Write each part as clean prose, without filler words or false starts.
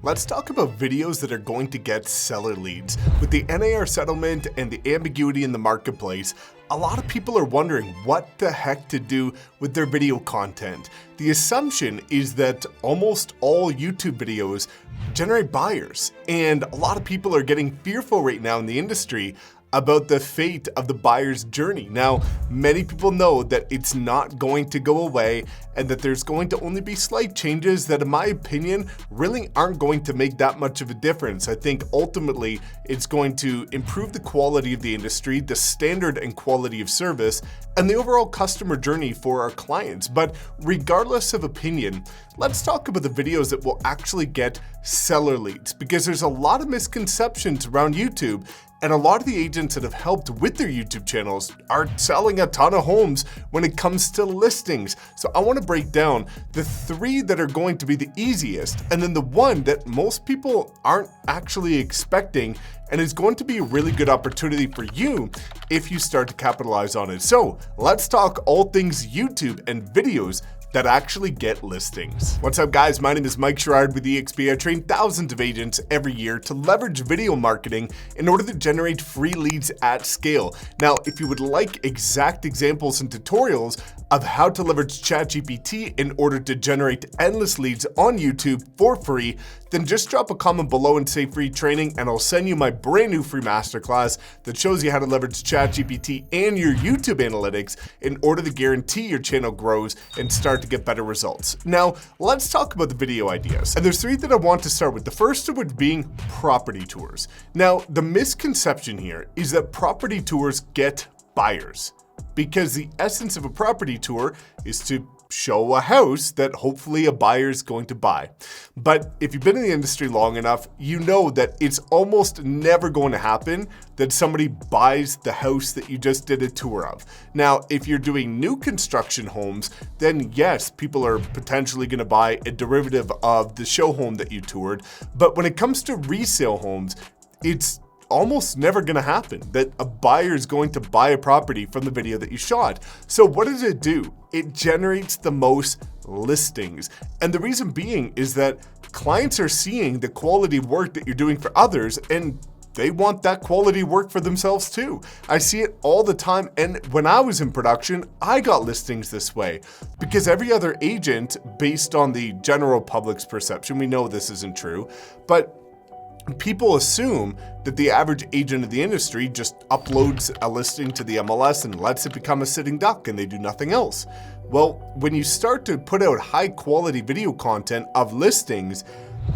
Let's talk about videos that are going to get seller leads. With the NAR settlement and the ambiguity in the marketplace, a lot of people are wondering what the heck to do with their video content. The assumption is that almost all YouTube videos generate buyers, and a lot of people are getting fearful right now in the industry about the fate of the buyer's journey. Now, many people know that it's not going to go away and that there's going to only be slight changes that, in my opinion, really aren't going to make that much of a difference. I think ultimately it's going to improve the quality of the industry, the standard and quality of service, and the overall customer journey for our clients. But regardless of opinion, let's talk about the videos that will actually get seller leads, because there's a lot of misconceptions around YouTube. And a lot of the agents that have helped with their YouTube channels are selling a ton of homes when it comes to listings. So I want to break down the 3 that are going to be the easiest, and then the one that most people aren't actually expecting and is going to be a really good opportunity for you if you start to capitalize on it. So let's talk all things YouTube and videos that actually get listings. What's up, guys? My name is Mike Sherrard with eXp. I train thousands of agents every year to leverage video marketing in order to generate free leads at scale. Now, if you would like exact examples and tutorials of how to leverage ChatGPT in order to generate endless leads on YouTube for free, then just drop a comment below and say free training, and I'll send you my brand new free masterclass that shows you how to leverage ChatGPT and your YouTube analytics in order to guarantee your channel grows and start to get better results. Now, let's talk about the video ideas. And there's 3 that I want to start with. The first of which being property tours. Now, the misconception here is that property tours get buyers, because the essence of a property tour is to show a house that hopefully a buyer is going to buy. But if you've been in the industry long enough, you know that it's almost never going to happen that somebody buys the house that you just did a tour of. Now, if you're doing new construction homes, then yes, people are potentially going to buy a derivative of the show home that you toured. But when it comes to resale homes, it's almost never going to happen that a buyer is going to buy a property from the video that you shot. So what does it do? It generates the most listings. And the reason being is that clients are seeing the quality work that you're doing for others, and they want that quality work for themselves too. I see it all the time, and when I was in production, I got listings this way because every other agent, based on the general public's perception, we know this isn't true, but people assume that the average agent of the industry just uploads a listing to the MLS and lets it become a sitting duck and they do nothing else. Well, when you start to put out high quality video content of listings,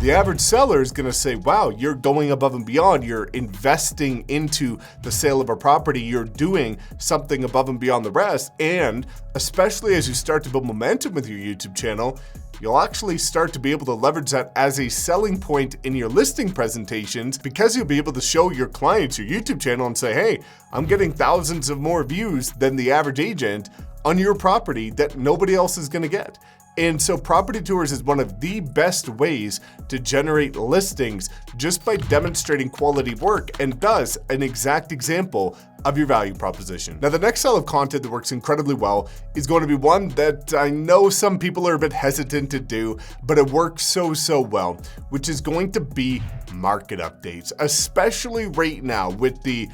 the average seller is going to say, wow, you're going above and beyond. You're investing into the sale of a property. You're doing something above and beyond the rest. And especially as you start to build momentum with your YouTube channel, you'll actually start to be able to leverage that as a selling point in your listing presentations, because you'll be able to show your clients your YouTube channel and say, hey, I'm getting thousands of more views than the average agent on your property that nobody else is going to get. And so property tours is one of the best ways to generate listings just by demonstrating quality work, and thus an exact example of your value proposition. Now, the next style of content that works incredibly well is going to be one that I know some people are a bit hesitant to do, but it works so well, which is going to be market updates, especially right now with the,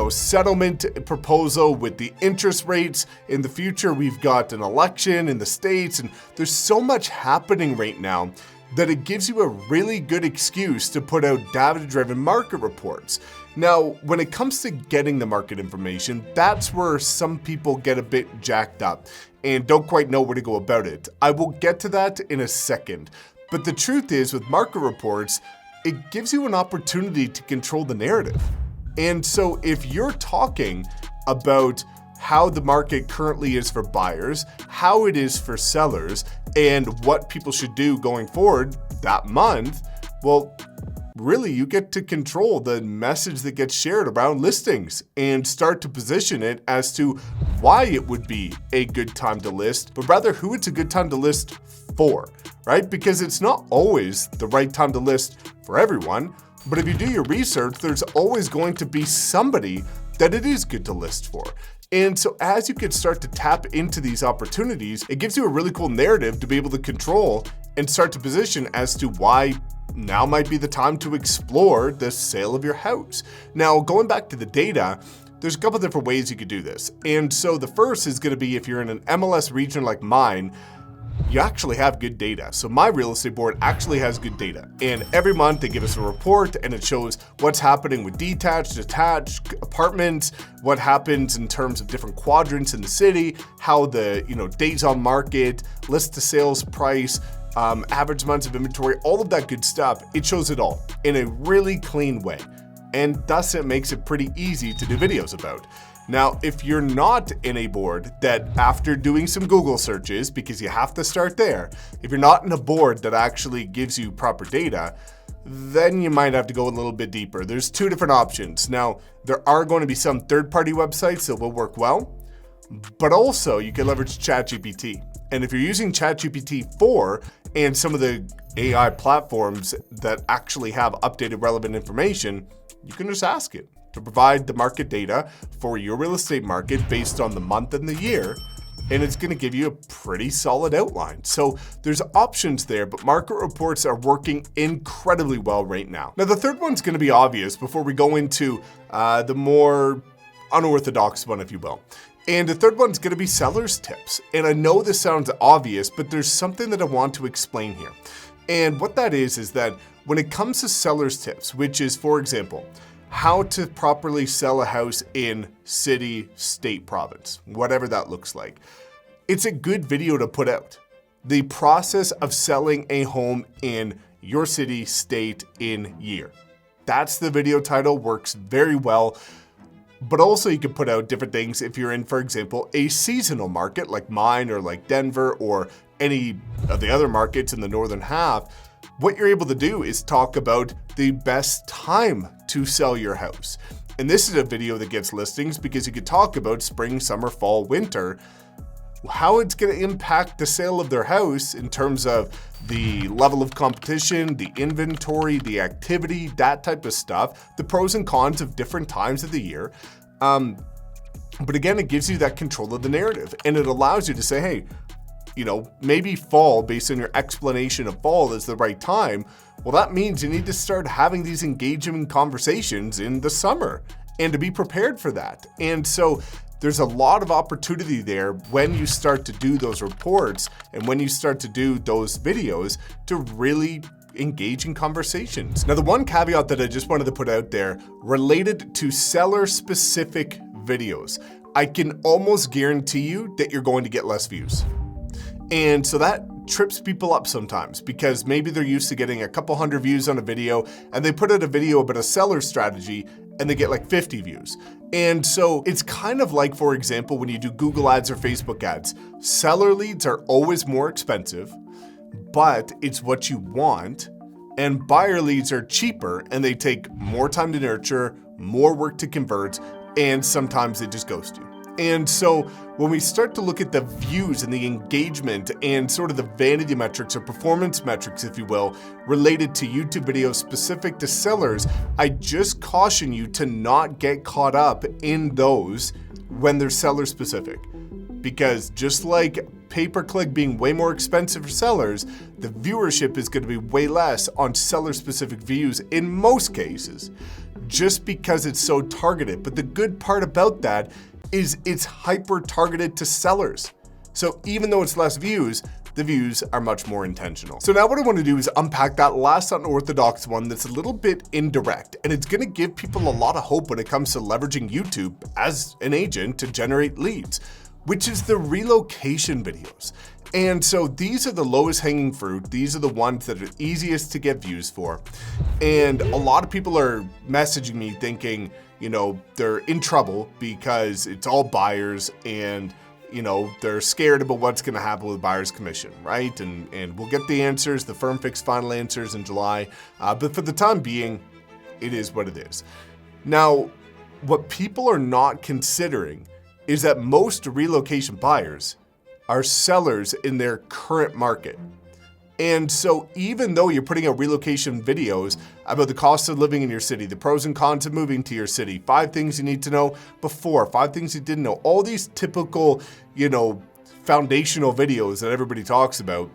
settlement proposal, with the interest rates. In the future, we've got an election in the States, and there's so much happening right now that it gives you a really good excuse to put out data-driven market reports. Now, when it comes to getting the market information, that's where some people get a bit jacked up and don't quite know where to go about it. I will get to that in a second. But the truth is, with market reports, it gives you an opportunity to control the narrative. And so if you're talking about how the market currently is for buyers, how it is for sellers, and what people should do going forward that month, well, really, you get to control the message that gets shared around listings and start to position it as to why it would be a good time to list, but rather who it's a good time to list for, right? Because it's not always the right time to list for everyone, but if you do your research, there's always going to be somebody that it is good to list for. And so as you can start to tap into these opportunities, it gives you a really cool narrative to be able to control and start to position as to why now might be the time to explore the sale of your house. Now, going back to the data, there's a couple different ways you could do this. And so the first is going to be if you're in an MLS region like mine, you actually have good data. So my real estate board actually has good data. And every month they give us a report and it shows what's happening with detached, detached apartments, what happens in terms of different quadrants in the city, how the days on market, list to sales price, average months of inventory, all of that good stuff. It shows it all in a really clean way. And thus it makes it pretty easy to do videos about. Now, if you're not in a board that after doing some Google searches, because you have to start there, if you're not in a board that actually gives you proper data, then you might have to go a little bit deeper. There's two different options. Now, there are going to be some third-party websites that will work well, but also you can leverage ChatGPT. And if you're using ChatGPT 4 and some of the AI platforms that actually have updated relevant information, you can just ask it to provide the market data for your real estate market based on the month and the year, and it's going to give you a pretty solid outline. So there's options there, but market reports are working incredibly well right now. Now, the third one's going to be obvious before we go into the more unorthodox one, if you will. And the third one's going to be seller's tips. And I know this sounds obvious, but there's something that I want to explain here. And what that is that when it comes to seller's tips, which is, for example, how to properly sell a house in city, state, province, whatever that looks like, it's a good video to put out. The process of selling a home in your city, state, in year. That's the video title, works very well. But also you can put out different things if you're in, for example, a seasonal market like mine or like Denver or any of the other markets in the northern half. What you're able to do is talk about the best time to sell your house. And this is a video that gets listings because you could talk about spring, summer, fall, winter, how it's going to impact the sale of their house in terms of the level of competition, the inventory, the activity, that type of stuff, the pros and cons of different times of the year. But again, it gives you that control of the narrative and it allows you to say, hey, maybe fall, based on your explanation of fall, is the right time. Well, that means you need to start having these engaging conversations in the summer and to be prepared for that. And so there's a lot of opportunity there when you start to do those reports and when you start to do those videos to really engage in conversations. Now, the one caveat that I just wanted to put out there related to seller-specific videos, I can almost guarantee you that you're going to get less views. And so that trips people up sometimes because maybe they're used to getting a couple hundred views on a video and they put out a video about a seller strategy and they get like 50 views. And so it's kind of like, for example, when you do Google ads or Facebook ads, seller leads are always more expensive, but it's what you want. And buyer leads are cheaper and they take more time to nurture, more work to convert, and sometimes they just ghost you. And so when we start to look at the views and the engagement and sort of the vanity metrics or performance metrics, if you will, related to YouTube videos specific to sellers, I just caution you to not get caught up in those when they're seller specific. Because just like pay-per-click being way more expensive for sellers, the viewership is going to be way less on seller-specific views in most cases, just because it's so targeted. But the good part about that is it's hyper-targeted to sellers. So even though it's less views, the views are much more intentional. So now what I want to do is unpack that last unorthodox one that's a little bit indirect, and it's going to give people a lot of hope when it comes to leveraging YouTube as an agent to generate leads, which is the relocation videos. And so these are the lowest hanging fruit. These are the ones that are easiest to get views for. And a lot of people are messaging me thinking, they're in trouble because it's all buyers and, they're scared about what's going to happen with buyer's commission, right? And we'll get the answers, the firm fixed final answers in July. But for the time being, it is what it is. Now, what people are not considering is that most relocation buyers are sellers in their current market. And so even though you're putting out relocation videos about the cost of living in your city, the pros and cons of moving to your city, 5 things you need to know before, 5 things you didn't know, all these typical, foundational videos that everybody talks about,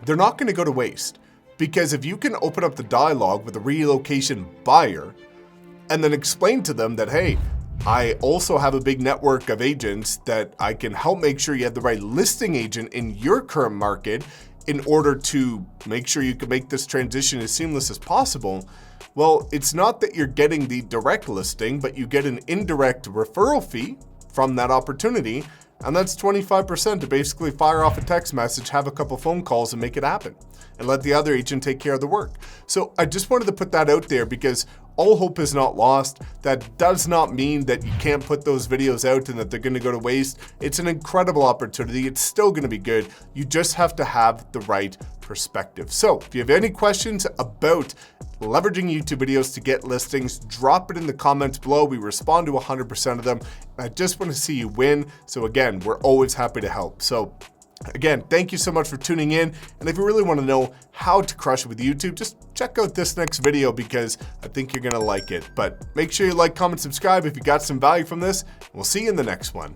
they're not going to go to waste Because if you can open up the dialogue with a relocation buyer and then explain to them that, hey, I also have a big network of agents that I can help make sure you have the right listing agent in your current market in order to make sure you can make this transition as seamless as possible. Well, it's not that you're getting the direct listing, but you get an indirect referral fee from that opportunity. And that's 25% to basically fire off a text message, have a couple phone calls, and make it happen, and let the other agent take care of the work. So I just wanted to put that out there because all hope is not lost. That does not mean that you can't put those videos out and that they're going to go to waste. It's an incredible opportunity. It's still going to be good. You just have to have the right perspective. So if you have any questions about leveraging YouTube videos to get listings, drop it in the comments below. We respond to 100% of them. I just want to see you win. So again, we're always happy to help. So again, thank you so much for tuning in. And if you really want to know how to crush it with YouTube, just check out this next video because I think you're going to like it. But make sure you like, comment, subscribe if you got some value from this. We'll see you in the next one.